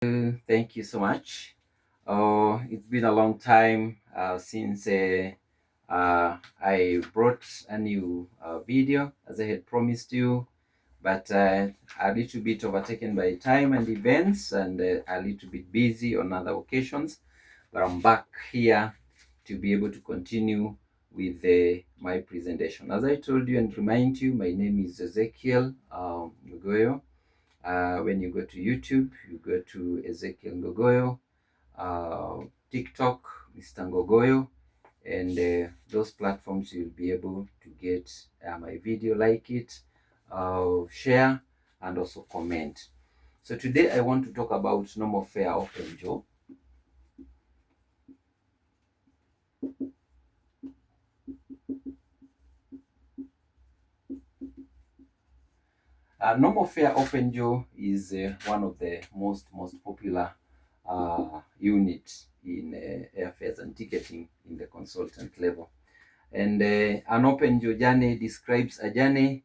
Thank you so much. Oh, it's been a long time since I brought a new video as I had promised you, but a little bit overtaken by time and events and a little bit busy on other occasions. But I'm back here to be able to continue with my presentation. As I told you and remind you, my name is Ezekiel Ngogoyo. When you go to YouTube, you go to Ezekiel Ngogoyo, TikTok, Mr. Ngogoyo, and those platforms you'll be able to get my video, like it, share, and also comment. So today I want to talk about normal fare open jaw. Normal fare open jaw is one of the most popular unit in airfares and ticketing in the consultant level. And an open jaw journey describes a journey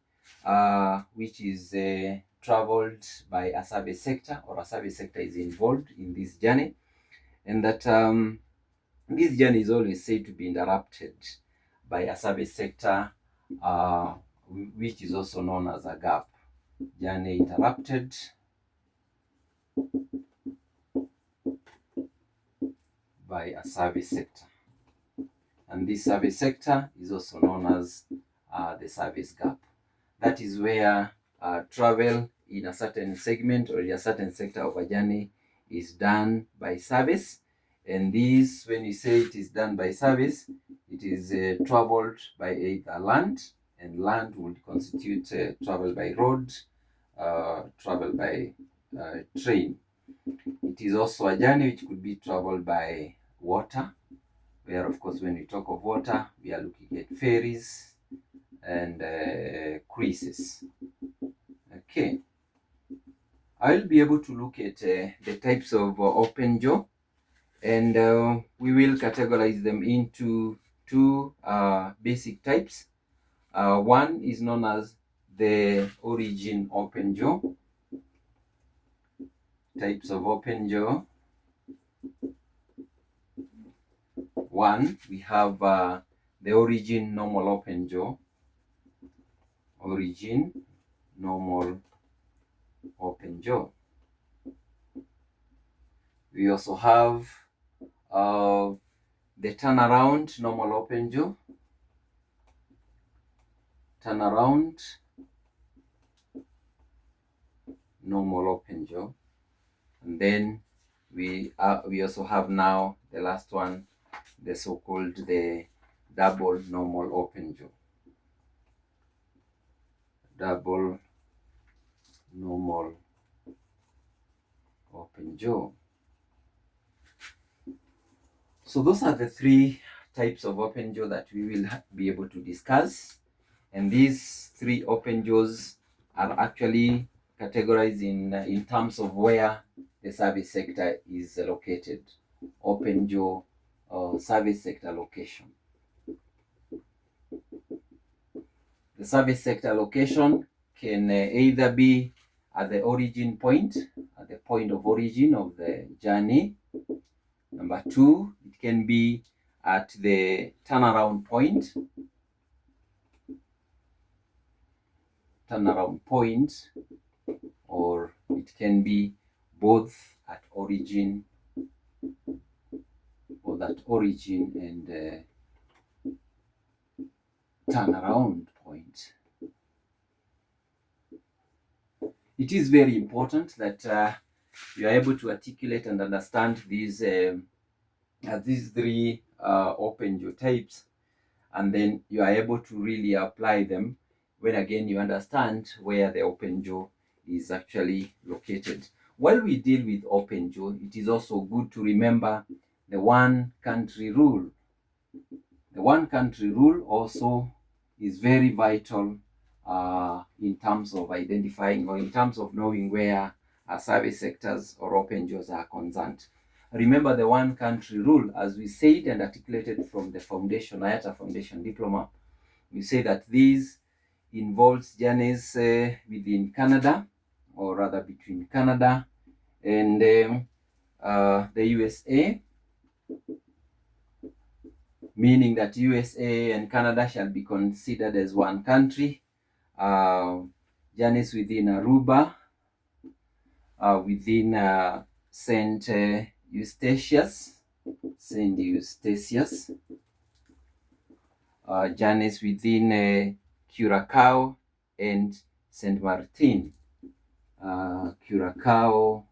which is traveled by a service sector, or a service sector is involved in this journey, and that this journey is always said to be interrupted by a service sector, which is also known as a gap. Journey interrupted by a service sector, and this service sector is also known as the service gap. That is where travel in a certain segment or in a certain sector of a journey is done by service. And this, when you say it is done by service, it is traveled by either land, and land would constitute travel by road, travel by train. It is also a journey which could be traveled by water, where of course when we talk of water, we are looking at ferries and cruises. Okay, I'll be able to look at the types of open jaw, and we will categorize them into two basic types. One is known as the origin open jaw. Types of open jaw. One, we have the origin normal open jaw. Origin normal open jaw. We also have the turnaround normal open jaw. Turnaround normal open jaw. And then we also have now the last one, the so-called the double normal open jaw. Double normal open jaw. So those are the three types of open jaw that we will be able to discuss. And these three open jaws are actually categorized in terms of where the service sector is located. Open jaw service sector location. The service sector location can either be at the origin point, at the point of origin of the journey. Number two, it can be at the turnaround point. Or it can be both at origin, or that origin and turnaround point. It is very important that you are able to articulate and understand these three open jaw types, and then you are able to really apply them when again you understand where the open jaw is actually located. While we deal with open jaw, it is also good to remember the one country rule. The one country rule also is very vital in terms of identifying, or in terms of knowing where service sectors or open jaws are concerned. Remember the one country rule, as we said and articulated from the foundation, IATA Foundation Diploma. We say that these involves journeys within Canada, or rather between Canada and the USA, meaning that USA and Canada shall be considered as one country. Journeys within Aruba, within Saint Eustatius, journeys within Curacao and Saint Martin. Curacao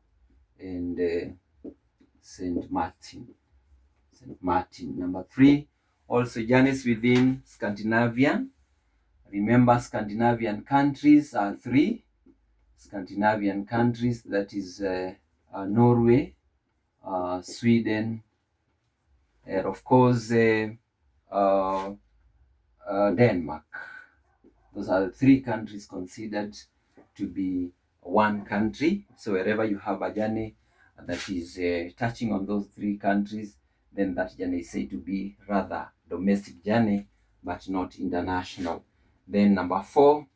and Saint Martin. Number 3, also journeys within Scandinavia. Remember, Scandinavian countries are 3. Scandinavian countries, that is Norway, Sweden, and of course Denmark. Those are the 3 countries considered to be one country. So wherever you have a journey that is touching on those 3 countries, then that journey is said to be rather domestic journey, but not international. Then number 4,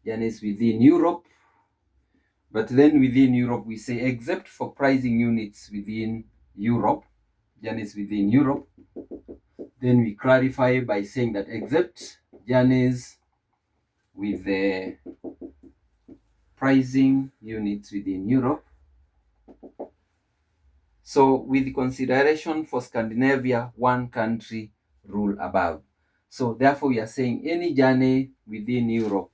journeys within Europe. But then within Europe, we say except for pricing units within Europe, journeys within Europe. Then we clarify by saying that except journeys with the pricing units within Europe. So with consideration for Scandinavia, one country rule above. So therefore we are saying any journey within Europe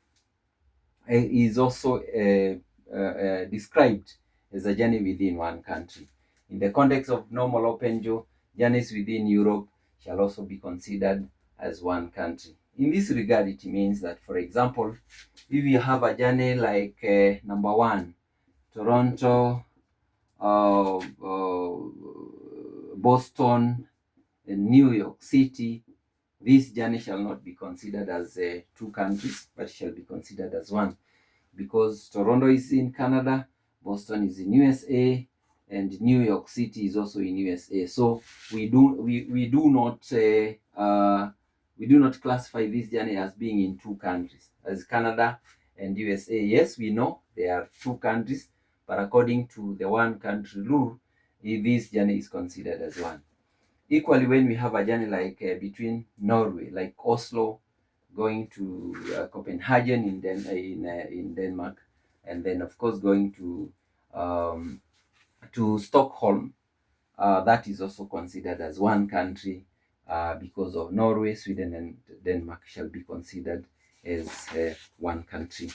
is also described as a journey within one country. In the context of normal open jaw, journeys within Europe shall also be considered as one country. In this regard, it means that, for example, if you have a journey like number 1, Toronto, Boston, and New York City, this journey shall not be considered as 2 countries, but shall be considered as one, because Toronto is in Canada, Boston is in USA, and New York City is also in USA. So we do not classify this journey as being in 2 countries, as Canada and USA. Yes, we know they are 2 countries, but according to the one country rule, this journey is considered as one. Equally, when we have a journey like between Norway, like Oslo, going to Copenhagen in Denmark, and then of course going to Stockholm, that is also considered as one country, because of Norway, Sweden, and Denmark shall be considered as one country.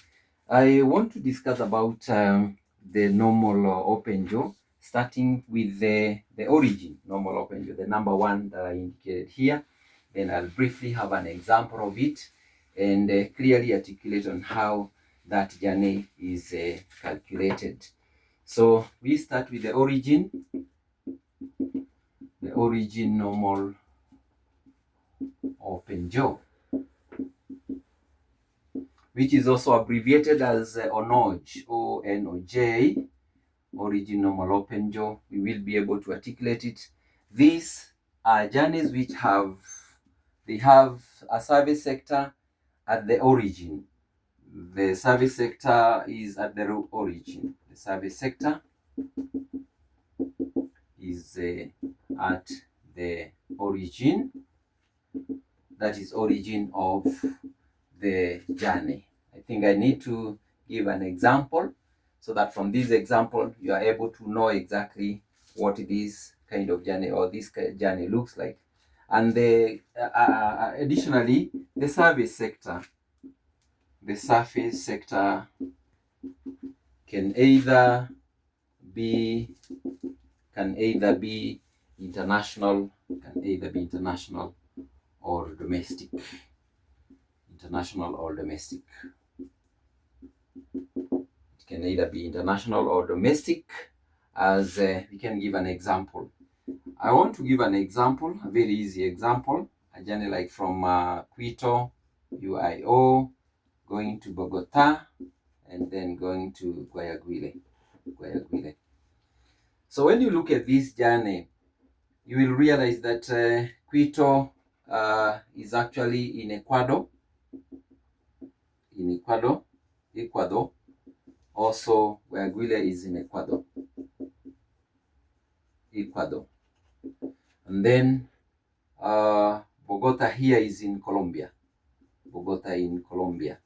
I want to discuss about the normal open jaw, starting with the origin normal open jaw, the number 1 that I indicated here. Then I'll briefly have an example of it and clearly articulate on how that journey is calculated. So we start with the origin normal open jaw, which is also abbreviated as ONOJ, ONOJ, origin normal open jaw. We will be able to articulate it. These are journeys which have a service sector at the origin. The service sector is at the origin. The service sector is at the origin. That is origin of the journey. I think I need to give an example so that from this example you are able to know exactly what this kind of journey or this journey looks like. And additionally, the service sector can either be international or domestic. International or domestic. It can either be international or domestic, as we can give an example. I want to give an example, a very easy example, a journey like from Quito, UIO, going to Bogota, and then going to Guayaquil. So when you look at this journey, you will realize that Quito is actually in Ecuador. Also Guayaquil is in Ecuador. Ecuador. And then Bogota here is in Colombia. Bogota in Colombia.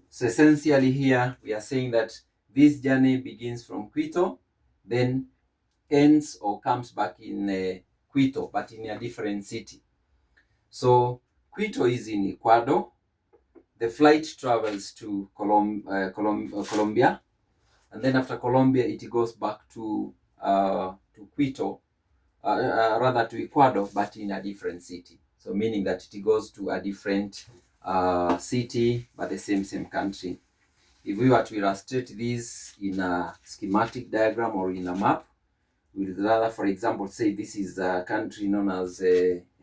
So essentially here we are saying that this journey begins from Quito, then ends or comes back in Quito, but in a different city. So Quito is in Ecuador. The flight travels to Colombia, and then after Colombia it goes back to Quito, rather to Ecuador, but in a different city. So meaning that it goes to a different city, but the same country. If we were to illustrate this in a schematic diagram or in a map, we'd rather, for example, say this is a country known as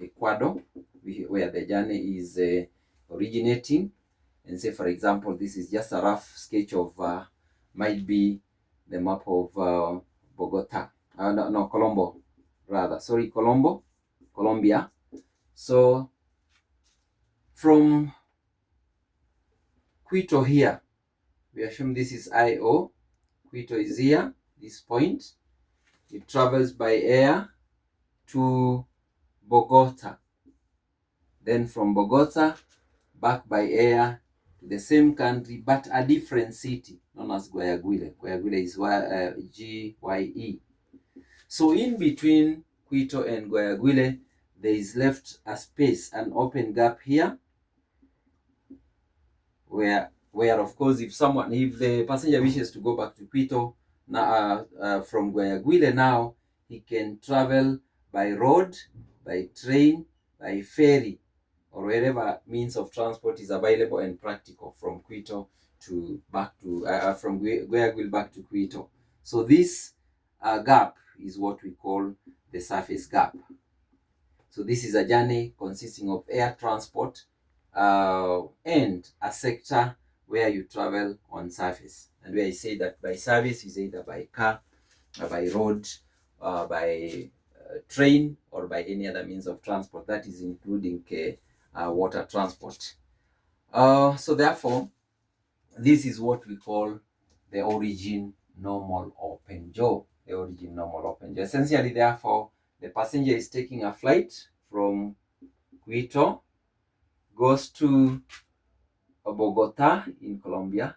Ecuador, where the journey is originating. And say, for example, this is just a rough sketch of, might be the map of Bogota. No, Colombo, rather. Sorry, Colombia. So from Quito here, we assume this is IO. Quito is here, this point. It travels by air to Bogota. Then from Bogota, back by air to the same country, but a different city, known as Guayaquil. Guayaquil is Gye. So in between Quito and Guayaquil, there is left a space, an open gap here, where of course, if the passenger wishes to go back to Quito now, from Guayaquil now, he can travel by road, by train, by ferry, or wherever means of transport is available and practical from Quito to from Guayaquil back to Quito. So this gap is what we call the surface gap. So this is a journey consisting of air transport and a sector where you travel on surface. And where I say that by service is either by car, by road, by train, or by any other means of transport. That is including water transport. So therefore, this is what we call the origin normal open jaw. The origin normal open jaw. Essentially, therefore, the passenger is taking a flight from Quito, goes to Bogota in Colombia,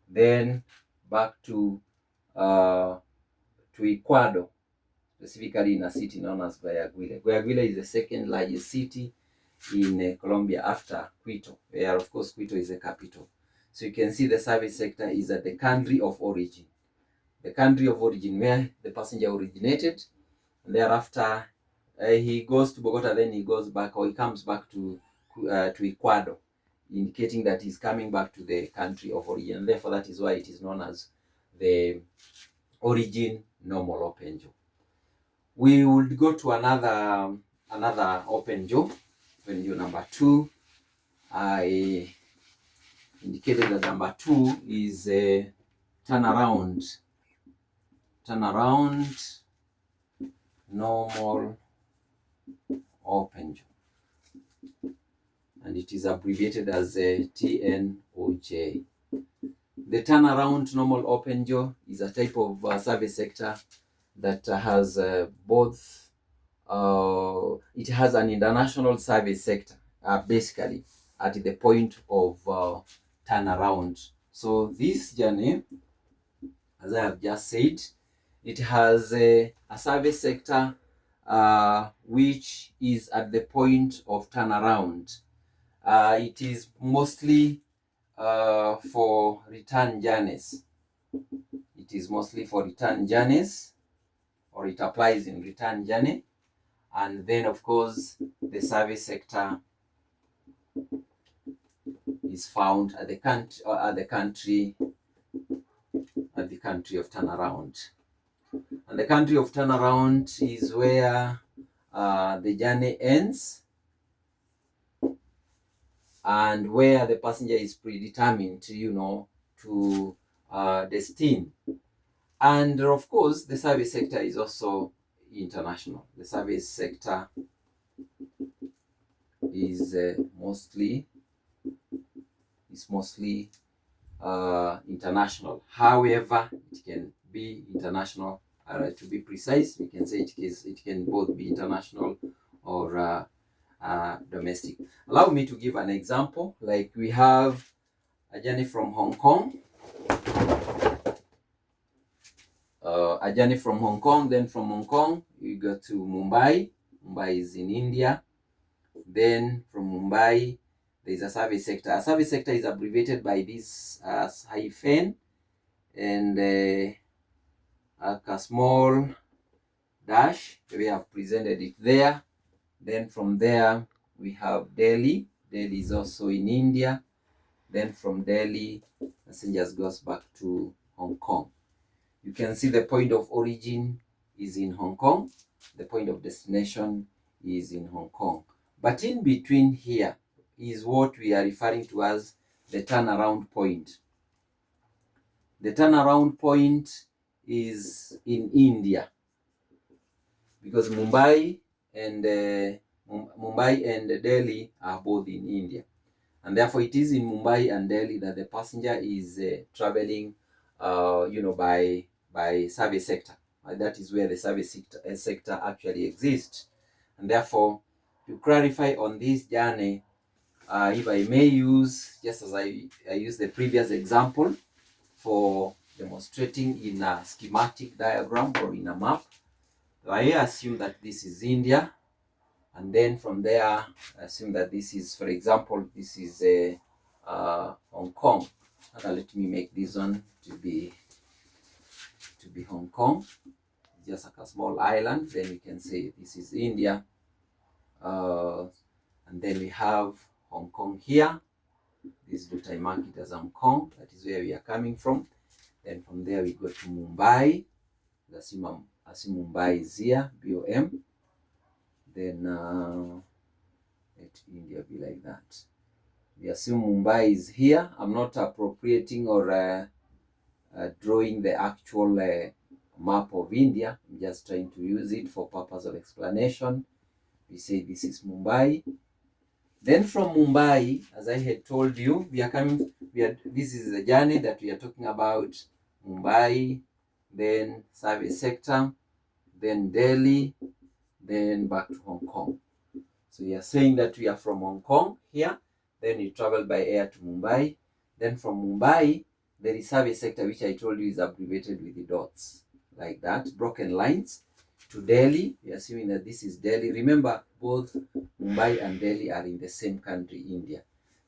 then back to Ecuador, specifically in a city known as Guayaquil. Guayaquil is the second largest city in Colombia after Quito, where of course Quito is the capital. So you can see the service sector is at the country of origin. The country of origin where the passenger originated, and thereafter he goes to Bogota, then he goes back, or he comes back to Ecuador, indicating that he's coming back to the country of origin. And therefore, that is why it is known as the origin normal open jaw. We would go to another open jaw. Open jaw number 2. I indicated that number 2 is a turnaround normal open jaw, and it is abbreviated as a TNOJ. The turnaround normal open jaw is a type of service sector that has both it has an international service sector, basically at the point of turnaround. So this journey, as I have just said, it has a service sector which is at the point of turnaround. It is mostly for return journeys. It is mostly for return journeys, or it applies in return journey. And then, of course, the service sector is found at the country of turnaround. And the country of turnaround is where the journey ends and where the passenger is predetermined to destined. And of course, the service sector is also international. The service sector is mostly international. However, it can be international To be precise, we can say it can both be international or domestic. Allow me to give an example. Like we have a journey from Hong Kong, then from Hong Kong you go to Mumbai. Mumbai is in India. Then from Mumbai there is a service sector. A service sector is abbreviated by this hyphen and a small dash. We have presented it there. Then from there we have Delhi. Delhi is also in India. Then from Delhi, passengers goes back to Hong Kong. You can see the point of origin is in Hong Kong. The point of destination is in Hong Kong. But in between here is what we are referring to as the turnaround point. The turnaround point is in India, because Mumbai and Delhi are both in India, and therefore it is in Mumbai and Delhi that the passenger is traveling, by service sector. That is where the service sector actually exists, and therefore to clarify on this journey, if I may use, just as I used the previous example for demonstrating in a schematic diagram or in a map, I assume that this is India, and then from there I assume that this is, for example, this is Hong Kong. And let me make this one to be Hong Kong, just like a small island. Then we can say this is India, and then we have Hong Kong here. This do I mark it as Hong Kong. That is where we are coming from. Then from there we go to Mumbai. Assume Mumbai is here, BOM. Then let India be like that. We assume Mumbai is here. I'm not appropriating or drawing the actual map of India. I'm just trying to use it for purpose of explanation. We say this is Mumbai. Then from Mumbai, as I had told you, this is the journey that we are talking about. Mumbai, then service sector, then Delhi, then back to Hong Kong. So we are saying that we are from Hong Kong here, then we travel by air to Mumbai. Then from Mumbai, there is service sector, which I told you is abbreviated with the dots, like that, broken lines, to Delhi. We are assuming that this is Delhi. Remember, both Mumbai and Delhi are in the same country, India.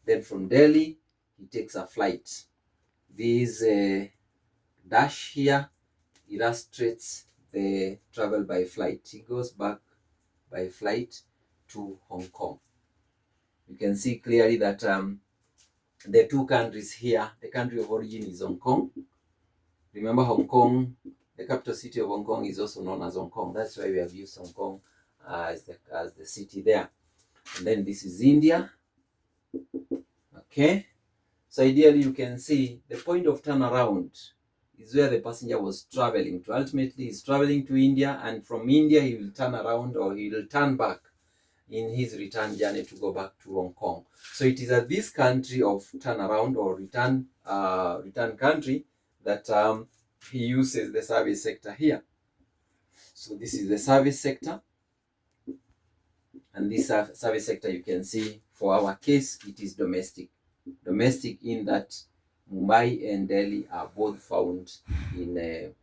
Then from Delhi, he takes a flight. This dash here illustrates the travel by flight. He goes back by flight to Hong Kong. You can see clearly that the two countries here, the country of origin is Hong Kong. Remember, Hong Kong, the capital city of Hong Kong is also known as Hong Kong. That's why we have used Hong Kong as the city there. And then this is India. Okay. So ideally you can see the point of turnaround is where the passenger was traveling to. Ultimately, he's traveling to India, and from India he will turn around, or he will turn back in his return journey to go back to Hong Kong. So it is at this country of turnaround or return country that he uses the service sector here. So this is the service sector, and this service sector, you can see for our case, it is domestic. Domestic in that Mumbai and Delhi are both found in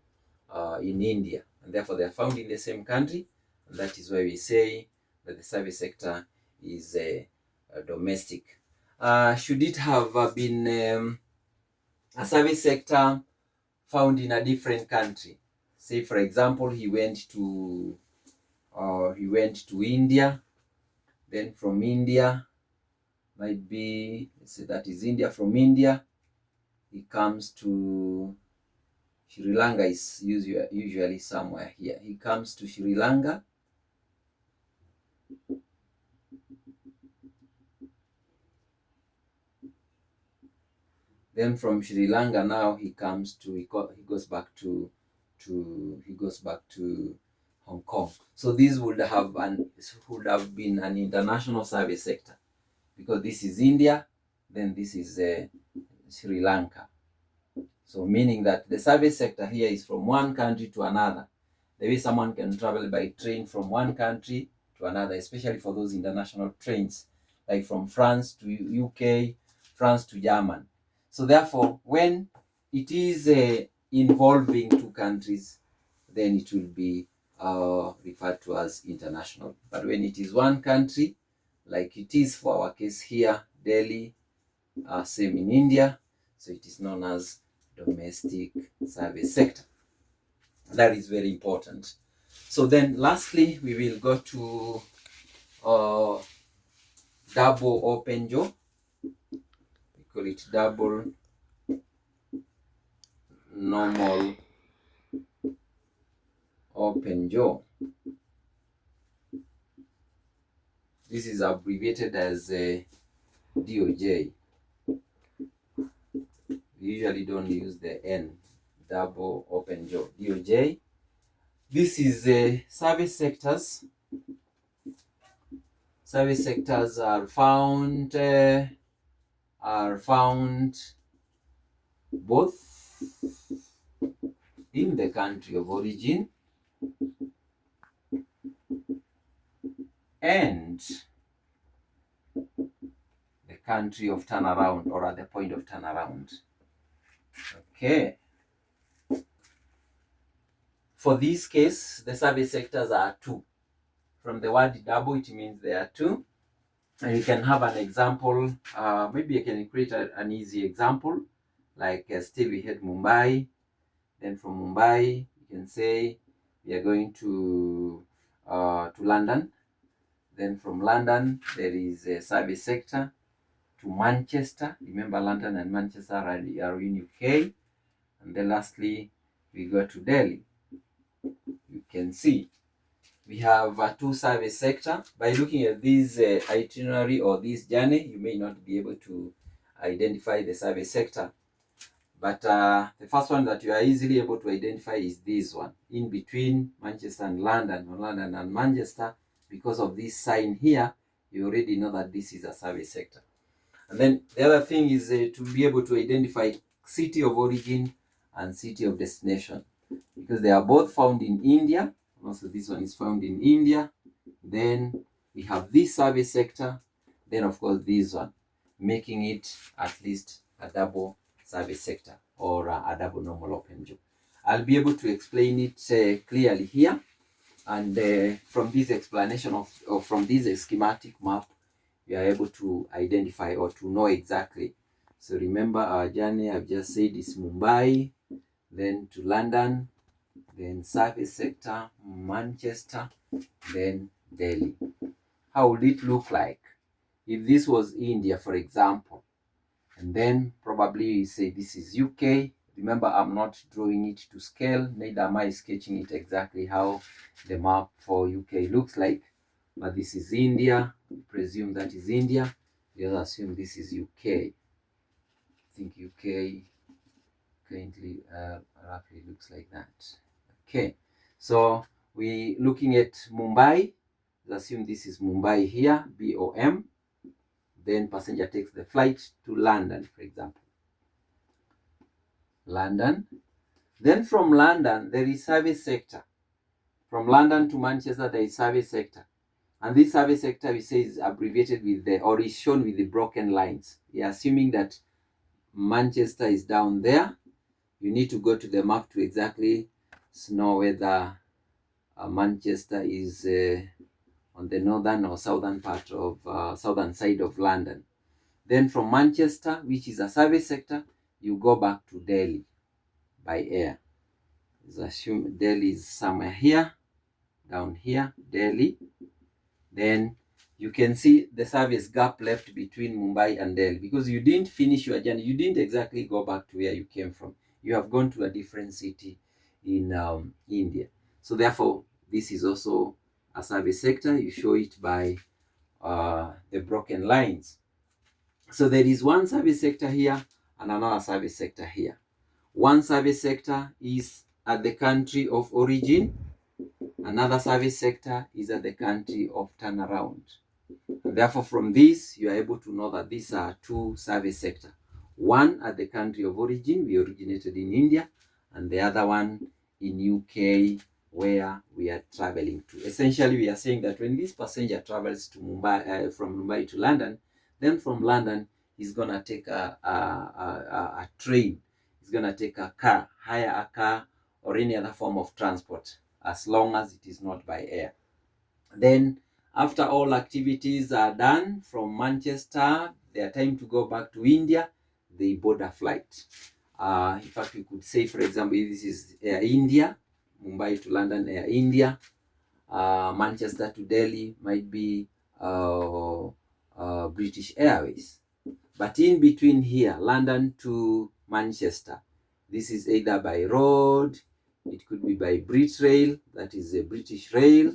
India, and therefore they are found in the same country, and that is why we say that the service sector is domestic. Should it have been a service sector found in a different country? Say, for example, he went to India. Then from India, might be, let's say that is India. From India, he comes to Sri Lanka. Is usually somewhere here. He comes to Sri Lanka. Then from Sri Lanka, now he goes back to Hong Kong. So this would have been an international service sector, because this is India, then this is Sri Lanka. So meaning that the service sector here is from one country to another. the way someone can travel by train from one country to another, especially for those international trains, like from France to UK, France to German. So therefore, when it is involving two countries, then it will be referred to as international. But when it is one country, like it is for our case here, Delhi, same in India, so it is known as domestic service sector. That is very important. So then lastly, we will go to double open jaw. We call it double normal open jaw. This is abbreviated as DOJ. We usually don't use the N. Double open jaw, DOJ. This is service sectors. Service sectors are found both in the country of origin and the country of turnaround, or at the point of turnaround. Okay. For this case, the service sectors are two. From the word double, it means there are two. And you can have an example. Maybe I can create an easy example. Like still we had Mumbai. Then from Mumbai, you can say we are going to London. Then from London, there is a service sector to Manchester. Remember, London and Manchester are in UK. And then lastly, we go to Delhi. You can see we have two service sector. By looking at this itinerary or this journey, you may not be able to identify the service sector. But the first one that you are easily able to identify is this one, in between Manchester and London, or London and Manchester. Because of this sign here, you already know that this is a service sector. And then the other thing is to be able to identify city of origin and city of destination, because they are both found in India. Also, this one is found in India. Then we have this service sector. Then, of course, this one, making it at least a double service sector, or a double normal open jaw. I'll be able to explain it clearly here. And from this explanation or from this schematic map, we are able to identify or to know exactly. So remember our journey, I've just said, is Mumbai, then to London, then service sector, Manchester, then Delhi. How would it look like if this was India, for example? And then probably you say this is UK. Remember, I'm not drawing it to scale, neither am I sketching it exactly how the map for UK looks like. But this is India. We presume that is India. We also assume this is UK. I think UK currently roughly looks like that. Okay, so we looking at Mumbai. Let's assume this is Mumbai here, BOM. Then passenger takes the flight to London, for example. London. Then from London, there is service sector. From London to Manchester, there is service sector. And this service sector, we say, is abbreviated with or is shown with the broken lines. We are assuming that Manchester is down there. You need to go to the map to exactly know whether Manchester is on the northern or southern part of southern side of London. Then from Manchester, which is a service sector, you go back to Delhi by air. Let's assume Delhi is somewhere here, down here, Delhi. Then you can see the service gap left between Mumbai and Delhi, because you didn't finish your journey. You didn't exactly go back to where you came from. You have gone to a different city in India. So therefore, this is also a service sector. You show it by the broken lines. So there is one service sector here and another service sector here. One service sector is at the country of origin. Another service sector is at the country of turnaround. And therefore, from this, you are able to know that these are two service sectors. One at the country of origin, we originated in India, and the other one in UK, where we are traveling to. Essentially, we are saying that when this passenger travels to Mumbai, from Mumbai to London, then from London, he's going to take a train. He's going to take a car, hire a car, or any other form of transport, as long as it is not by air. Then, after all activities are done from Manchester, their time to go back to India, they board a flight. In fact, we could say, for example, if this is Air India, Mumbai to London, Air India, Manchester to Delhi might be British Airways. But in between here, London to Manchester, this is either by road, it could be by Rail, that is a British Rail,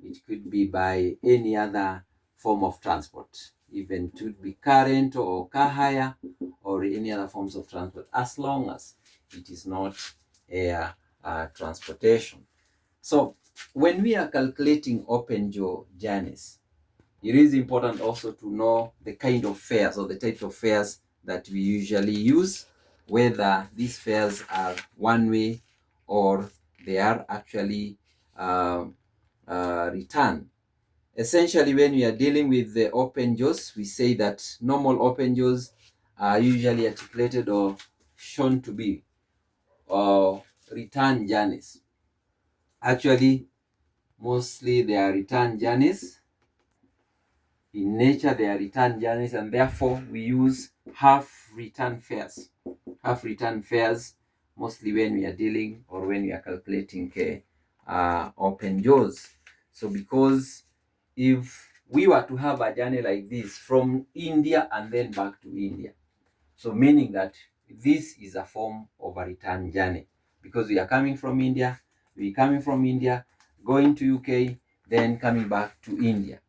it could be by any other form of transport, even to be current or car hire or any other forms of transport, as long as it is not air transportation. So when we are calculating open jaw journeys, it is important also to know the kind of fares or the type of fares that we usually use, whether these fares are one way or they are actually return. Essentially, when we are dealing with the open jaws, we say that normal open jaws are usually articulated or shown to be return journeys. Actually, mostly they are return journeys. In nature, they are return journeys, and therefore we use half return fares. Half return fares, mostly when we are dealing or when we are calculating open jaws. So because if we were to have a journey like this from India and then back to India, so meaning that this is a form of a return journey, because we are coming from India, going to UK, then coming back to India.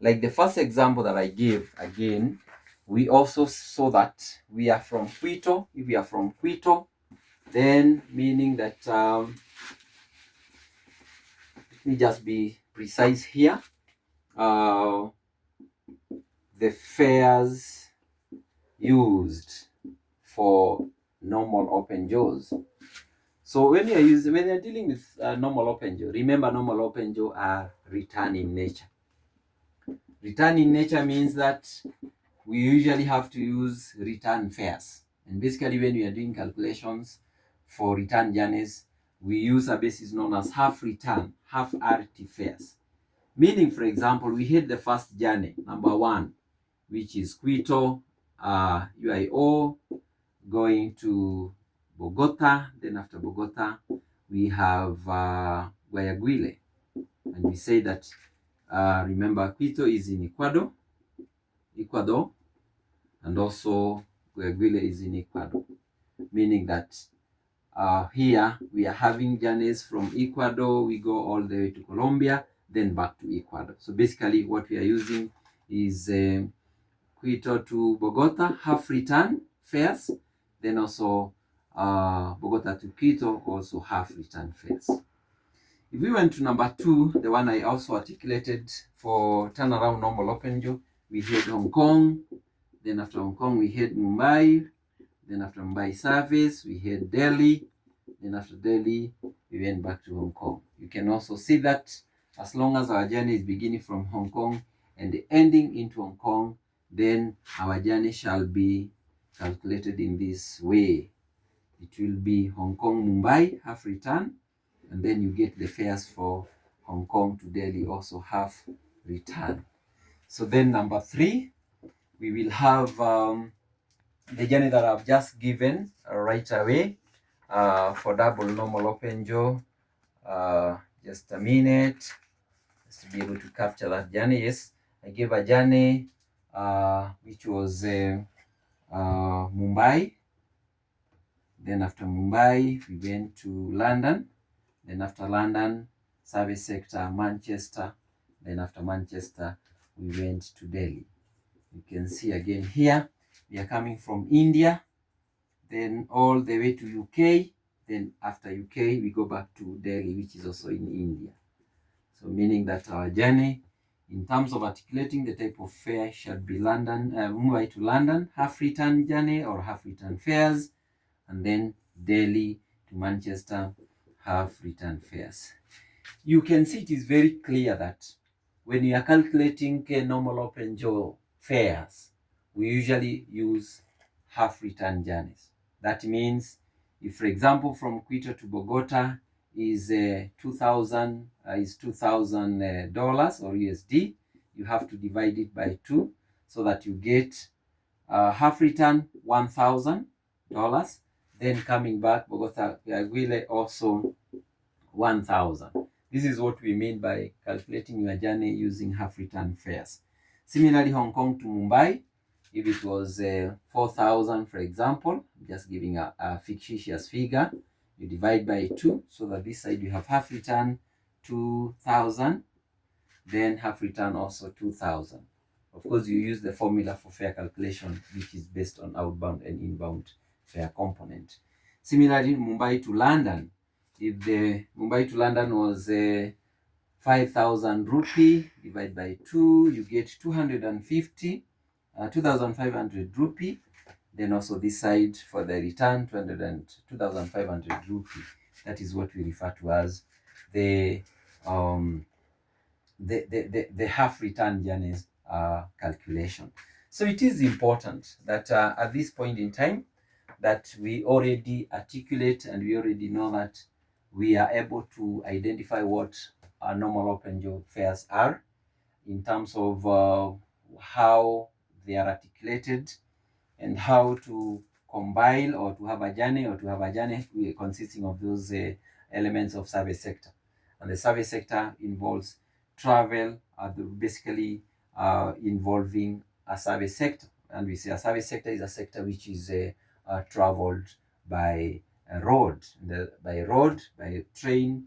Like the first example that I gave, again, we also saw that we are from Quito. If we are from Quito, then meaning that, let me just be precise here. The fares used for normal open jaws. So when you're dealing with normal open jaw, remember normal open jaw are return in nature. Return in nature means that we usually have to use return fares. And basically when we are doing calculations for return journeys, we use a basis known as half return, half RT fares. Meaning, for example, we had the first journey, number 1, which is Quito, UIO, going to Bogota. Then after Bogota, we have Guayaquil. And we say that, remember, Quito is in Ecuador, and also Guayaquil is in Ecuador. Meaning that here we are having journeys from Ecuador, we go all the way to Colombia, then back to Ecuador. So basically what we are using is Quito to Bogota, half return fares, then also Bogota to Quito, also half return fares. If we went to number 2, the one I also articulated for turnaround normal open jaw, we had Hong Kong, then after Hong Kong we had Mumbai, then after Mumbai service we had Delhi, then after Delhi we went back to Hong Kong. You can also see that as long as our journey is beginning from Hong Kong and ending into Hong Kong, then our journey shall be calculated in this way. It will be Hong Kong Mumbai half return, and then you get the fares for Hong Kong to Delhi also half return. So then number 3, we will have the journey that I've just given right away for double normal open jaw. Just a minute, just to be able to capture that journey. Yes, I gave a journey which was Mumbai. Then after Mumbai, we went to London. Then after London, service sector, Manchester. Then after Manchester, we went to Delhi. You can see again here, we are coming from India, then all the way to UK. Then after UK, we go back to Delhi, which is also in India. So meaning that our journey, in terms of articulating the type of fare, should be Mumbai to London, half return journey or half return fares, and then Delhi to Manchester, half return fares. You can see it is very clear that when you are calculating normal open jaw fares, we usually use half return journeys. That means if, for example, from Quito to Bogota is $2,000 dollars or USD, you have to divide it by 2 so that you get half return $1,000. Then coming back Bogota Yaguile also 1,000. This is what we mean by calculating your journey using half return fares. Similarly, Hong Kong to Mumbai, if it was 4,000, for example, just giving a fictitious figure, you divide by 2 so that this side you have half return 2,000, then half return also 2,000. Of course, you use the formula for fare calculation, which is based on outbound and inbound fare component. Similarly, Mumbai to London, if the Mumbai to London was 5,000 rupee, divide by 2, you get 2,500 rupee. Then also this side for the return, 2,500 rupee. That is what we refer to as the half return journeys calculation. So it is important that at this point in time that we already articulate and we already know that we are able to identify what our normal open jaw fares are in terms of how they are articulated and how to combine or to have a journey consisting of those elements of service sector. And the service sector involves travel, basically involving a service sector. And we say a service sector is a sector which is traveled by road, by train,